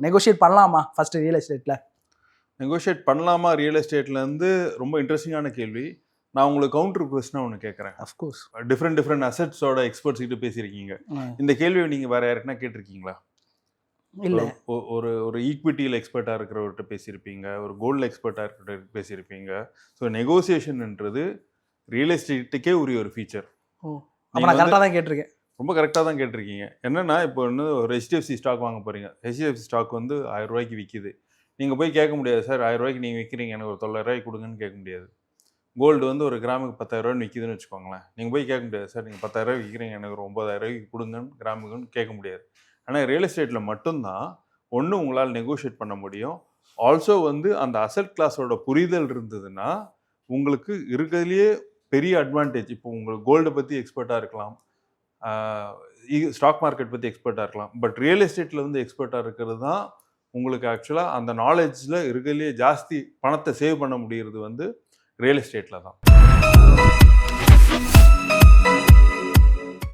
Negotiate பண்ணலாமா first real எஸ்டேட்ல? Negotiate பண்ணலாமா real எஸ்டேட்லேருந்து ரொம்ப இன்ட்ரெஸ்டிங்கான கேள்வி. நான் உங்களுக்கு கவுண்டர் கொஸ்டினாக ஒன்று கேட்குறேன். அஃப்கோர்ஸ். டிஃப்ரெண்ட் அசெட்ஸோட எக்ஸ்பர்ட்ஸ் கிட்ட பேசியிருக்கீங்க. இந்த கேள்வியை நீங்கள் வேறு யாருக்குன்னா கேட்டிருக்கீங்களா? இல்லை. ஒரு ஈக்விட்டியில் எக்ஸ்பர்ட்டாக இருக்கிறவர்கிட்ட பேசியிருப்பீங்க, ஒரு கோல்டில் எக்ஸ்பர்ட்டாக இருக்கிற பேசியிருப்பீங்க. ஸோ நெகோசியேஷன்ன்றது ரியல் எஸ்டேட்டுக்கே உரிய ஒரு ஃபீச்சர். நான் கரெக்டாக தான் கேட்டிருக்கேன். ரொம்ப கரெக்டாக தான் கேட்டிருக்கீங்க. என்னென்னா இப்போ ஒரு HDFC ஸ்டாக் வாங்க போகிறீங்க. HDFC ஸ்டாக் வந்து 1000 ரூபாய்க்கு விற்கிது. நீங்கள் போய் கேட்க முடியாது, சார் 1000 ரூபாய்க்கு நீங்கள் விற்கிறீங்க, எனக்கு ஒரு 900 ரூபாய்க்கு கொடுங்கன்னு கேட்க முடியாது. கோல்டு வந்து ஒரு கிராமுக்கு 10,000 ரூபான்னு விற்கிதுன்னு வச்சுக்கோங்களேன். நீங்கள் போய் கேட்க முடியாது, சார் நீங்கள் 10,000 ரூபாய்க்கு விற்கிறீங்க, எனக்கு ஒரு 9,000 ரூபாய்க்கு கொடுங்கன்னு கிராமுக்குன்னு கேட்க முடியாது. ஆனால் ரியல் எஸ்டேட்டில் மட்டும்தான் ஒன்று உங்களால் நெகோஷியேட் பண்ண முடியும். ஆல்சோ வந்து அந்த அசெட் கிளாஸோட புரிதல் இருந்ததுன்னா உங்களுக்கு இருக்கிறதுலையே பெரிய அட்வான்டேஜ். இப்போ உங்களுக்கு கோல்டை பற்றி எக்ஸ்பர்ட்டாக இருக்கலாம், ஸ்டாக் மார்க்கெட் பற்றி எக்ஸ்பர்ட்டாக இருக்கலாம், பட் ரியல் எஸ்டேட்டில் வந்து எக்ஸ்பர்ட்டாக இருக்கிறது தான் உங்களுக்கு ஆக்சுவலாக அந்த நாலேஜில் இருக்கிறதுலையே ஜாஸ்தி பணத்தை சேவ் பண்ண முடிகிறது வந்து ரியல் எஸ்டேட்டில் தான்.